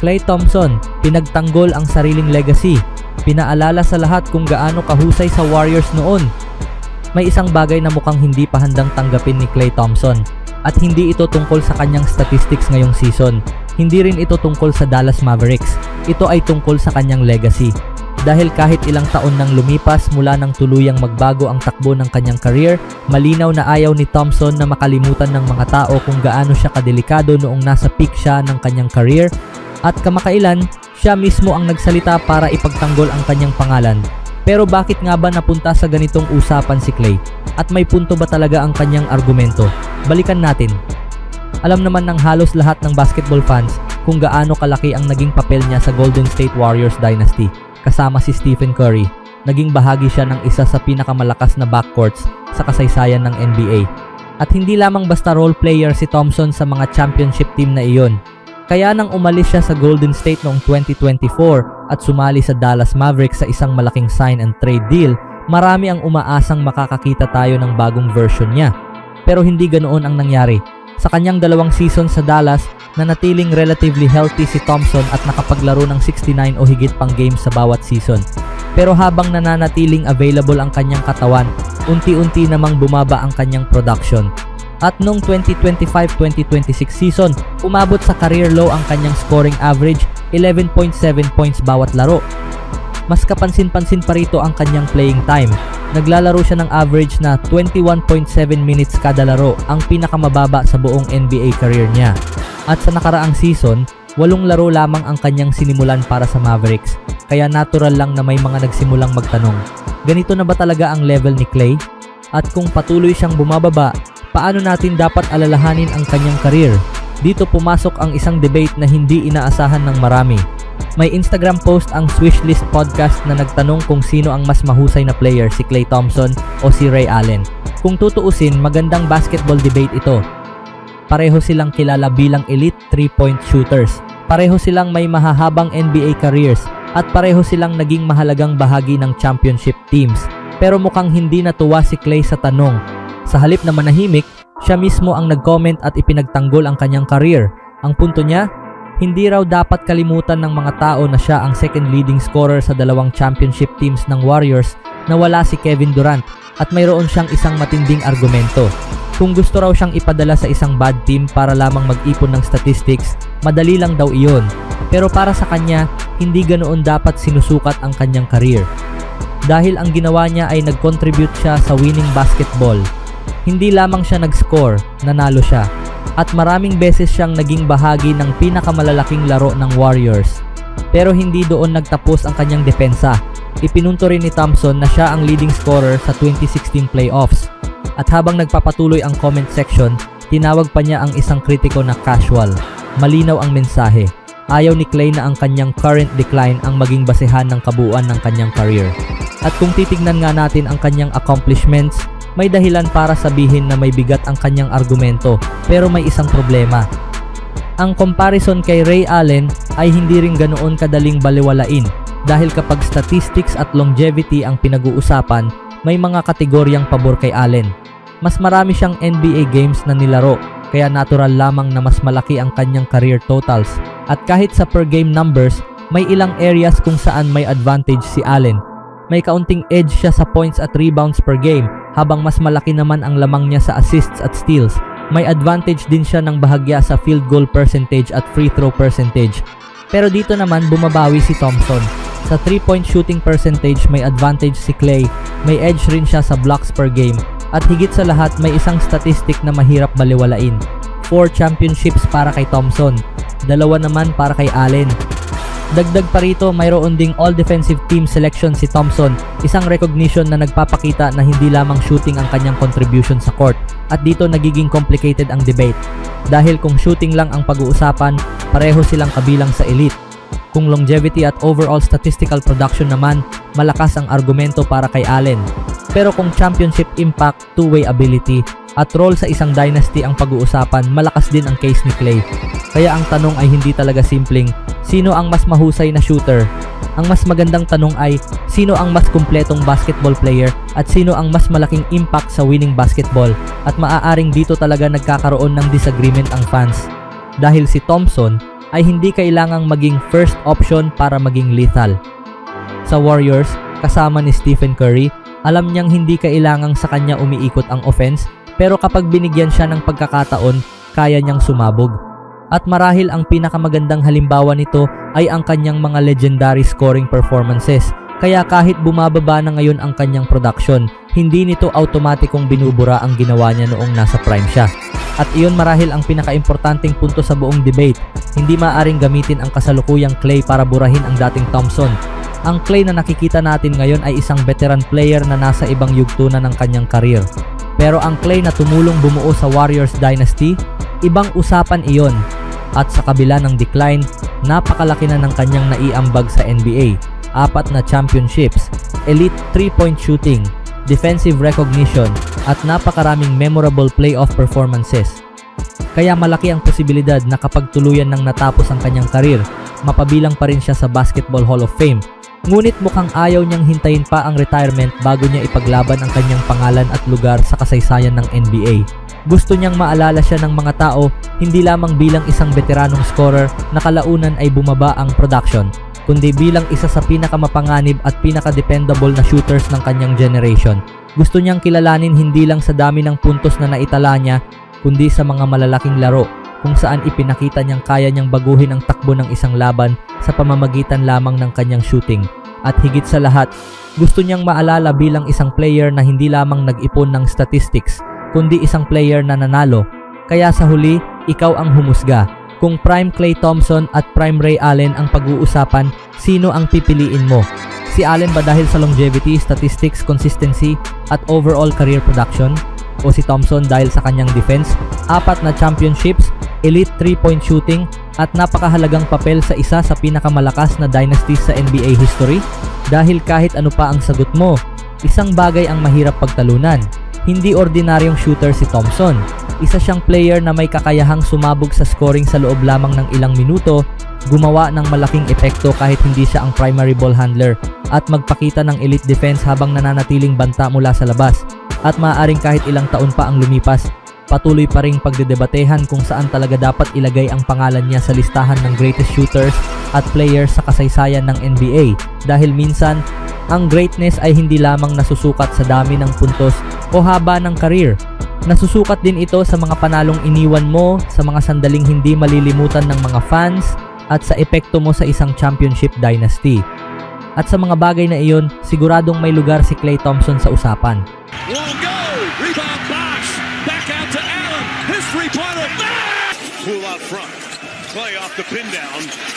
Klay Thompson, pinagtanggol ang sariling legacy. Pinaalala sa lahat kung gaano kahusay sa Warriors noon. May isang bagay na mukhang hindi pa handang tanggapin ni Klay Thompson. At hindi ito tungkol sa kanyang statistics ngayong season. Hindi rin ito tungkol sa Dallas Mavericks. Ito ay tungkol sa kanyang legacy. Dahil kahit ilang taon nang lumipas mula nang tuluyang magbago ang takbo ng kanyang career, malinaw na ayaw ni Thompson na makalimutan ng mga tao kung gaano siya kadelikado noong nasa peak siya ng kanyang career, at kamakailan, siya mismo ang nagsalita para ipagtanggol ang kanyang pangalan. Pero bakit nga ba napunta sa ganitong usapan si Klay? At may punto ba talaga ang kanyang argumento? Balikan natin. Alam naman ng halos lahat ng basketball fans kung gaano kalaki ang naging papel niya sa Golden State Warriors dynasty. Kasama si Stephen Curry, naging bahagi siya ng isa sa pinakamalakas na backcourts sa kasaysayan ng NBA. At hindi lamang basta role player si Thompson sa mga championship team na iyon. Kaya nang umalis siya sa Golden State noong 2024 at sumali sa Dallas Mavericks sa isang malaking sign and trade deal, marami ang umaasang makakakita tayo ng bagong version niya. Pero hindi ganoon ang nangyari. Sa kanyang 2 season sa Dallas, nanatiling relatively healthy si Thompson at nakapaglaro ng 69 o higit pang games sa bawat season. Pero habang nananatiling available ang kanyang katawan, unti-unti namang bumaba ang kanyang production. At noong 2025-2026 season, umabot sa career low ang kanyang scoring average, 11.7 points bawat laro. Mas kapansin-pansin pa rito ang kanyang playing time. Naglalaro siya ng average na 21.7 minutes kada laro, ang pinakamababa sa buong NBA career niya. At sa nakaraang season, 8 laro lamang ang kanyang sinimulan para sa Mavericks, kaya natural lang na may mga nagsimulang magtanong, ganito na ba talaga ang level ni Klay? At kung patuloy siyang bumababa, paano natin dapat alalahanin ang kanyang career? Dito pumasok ang isang debate na hindi inaasahan ng marami. May Instagram post ang Swishlist Podcast na nagtanong kung sino ang mas mahusay na player, si Klay Thompson o si Ray Allen. Kung tutuusin, magandang basketball debate ito. Pareho silang kilala bilang elite 3-point shooters. Pareho silang may mahahabang NBA careers at pareho silang naging mahalagang bahagi ng championship teams. Pero mukhang hindi natuwa si Klay sa tanong. Sa halip na manahimik, siya mismo ang nag-comment at ipinagtanggol ang kanyang career. Ang punto niya, hindi raw dapat kalimutan ng mga tao na siya ang second leading scorer sa 2 championship teams ng Warriors na wala si Kevin Durant, at mayroon siyang isang matinding argumento. Kung gusto raw siyang ipadala sa isang bad team para lamang mag-ipon ng statistics, madali lang daw iyon. Pero para sa kanya, hindi ganoon dapat sinusukat ang kanyang career. Dahil ang ginawa niya ay nag-contribute siya sa winning basketball. Hindi lamang siya nag-score, nanalo siya. At maraming beses siyang naging bahagi ng pinakamalalaking laro ng Warriors. Pero hindi doon nagtapos ang kanyang depensa. Ipinunto rin ni Thompson na siya ang leading scorer sa 2016 playoffs. At habang nagpapatuloy ang comment section, tinawag pa niya ang isang kritiko na casual. Malinaw ang mensahe. Ayaw ni Klay na ang kanyang current decline ang maging basehan ng kabuuan ng kanyang career. At kung titignan nga natin ang kanyang accomplishments, may dahilan para sabihin na may bigat ang kanyang argumento, pero may isang problema. Ang comparison kay Ray Allen ay hindi rin ganoon kadaling baliwalain, dahil kapag statistics at longevity ang pinag-uusapan, may mga kategoryang pabor kay Allen. Mas marami siyang NBA games na nilaro, kaya natural lamang na mas malaki ang kanyang career totals. At kahit sa per game numbers, may ilang areas kung saan may advantage si Allen. May kaunting edge siya sa points at rebounds per game, habang mas malaki naman ang lamang niya sa assists at steals. May advantage din siya ng bahagya sa field goal percentage at free throw percentage. Pero dito naman bumabawi si Thompson. Sa 3-point shooting percentage may advantage si Klay, may edge rin siya sa blocks per game, at higit sa lahat may isang statistic na mahirap baliwalain. 4 championships para kay Thompson, 2 naman para kay Allen. Dagdag pa rito, mayroon ding all-defensive team selection si Thompson, isang recognition na nagpapakita na hindi lamang shooting ang kanyang contribution sa court, at dito nagiging complicated ang debate. Dahil kung shooting lang ang pag-uusapan, pareho silang kabilang sa elite. Kung longevity at overall statistical production naman, malakas ang argumento para kay Allen. Pero kung championship impact, two-way ability, at role sa isang dynasty ang pag-uusapan, malakas din ang case ni Klay. Kaya ang tanong ay hindi talaga simpleng, sino ang mas mahusay na shooter? Ang mas magandang tanong ay, sino ang mas kumpletong basketball player at sino ang mas malaking impact sa winning basketball? At maaaring dito talaga nagkakaroon ng disagreement ang fans. Dahil si Thompson, ay hindi kailangang maging first option para maging lethal. Sa Warriors, kasama ni Stephen Curry, alam niyang hindi kailangang sa kanya umiikot ang offense, pero kapag binigyan siya ng pagkakataon, kaya niyang sumabog. At marahil ang pinakamagandang halimbawa nito ay ang kanyang mga legendary scoring performances. Kaya kahit bumababa na ngayon ang kanyang production, hindi nito automatikong binubura ang ginawa niya noong nasa prime siya. At iyon marahil ang pinakaimportanteng punto sa buong debate. Hindi maaaring gamitin ang kasalukuyang Klay para burahin ang dating Thompson. Ang Klay na nakikita natin ngayon ay isang veteran player na nasa ibang yugto na ng kanyang career. Pero ang Klay na tumulong bumuo sa Warriors Dynasty, ibang usapan iyon. At sa kabila ng decline, napakalaki na ng kanyang naiambag sa NBA. 4 na championships, elite 3-point shooting, defensive recognition, at napakaraming memorable playoff performances. Kaya malaki ang posibilidad na kapag tuluyan nang natapos ang kanyang karir, mapabilang pa rin siya sa Basketball Hall of Fame. Ngunit mukhang ayaw niyang hintayin pa ang retirement bago niya ipaglaban ang kanyang pangalan at lugar sa kasaysayan ng NBA. Gusto niyang maalala siya ng mga tao hindi lamang bilang isang veteranong scorer na kalaunan ay bumaba ang production, kundi bilang isa sa pinakamapanganib at pinaka-dependable na shooters ng kanyang generation. Gusto niyang kilalanin hindi lang sa dami ng puntos na naitala niya, kundi sa mga malalaking laro kung saan ipinakita niyang kaya niyang baguhin ang takbo ng isang laban sa pamamagitan lamang ng kanyang shooting. At higit sa lahat, gusto niyang maalala bilang isang player na hindi lamang nag-ipon ng statistics, kundi isang player na nanalo. Kaya sa huli, ikaw ang humusga. Kung prime Klay Thompson at prime Ray Allen ang pag-uusapan, sino ang pipiliin mo? Si Allen ba dahil sa longevity, statistics, consistency, at overall career production? O si Thompson dahil sa kanyang defense, 4 na championships, elite 3-point shooting, at napakahalagang papel sa isa sa pinakamalakas na dynasties sa NBA history? Dahil kahit ano pa ang sagot mo, isang bagay ang mahirap pagtalunan. Hindi ordinaryong shooter si Thompson. Isa siyang player na may kakayahang sumabog sa scoring sa loob lamang ng ilang minuto, gumawa ng malaking epekto kahit hindi siya ang primary ball handler, at magpakita ng elite defense habang nananatiling banta mula sa labas. At maaaring kahit ilang taon pa ang lumipas, patuloy pa ring pagdedebatehan kung saan talaga dapat ilagay ang pangalan niya sa listahan ng greatest shooters at players sa kasaysayan ng NBA. Dahil minsan, ang greatness ay hindi lamang nasusukat sa dami ng puntos o haba ng career. Nasusukat din ito sa mga panalong iniwan mo, sa mga sandaling hindi malilimutan ng mga fans, at sa epekto mo sa isang championship dynasty. At sa mga bagay na iyon, siguradong may lugar si Klay Thompson sa usapan. Won't go! Rebound box! Back out to Allen! His three-pointer! Poole out front. Klay off the pin down.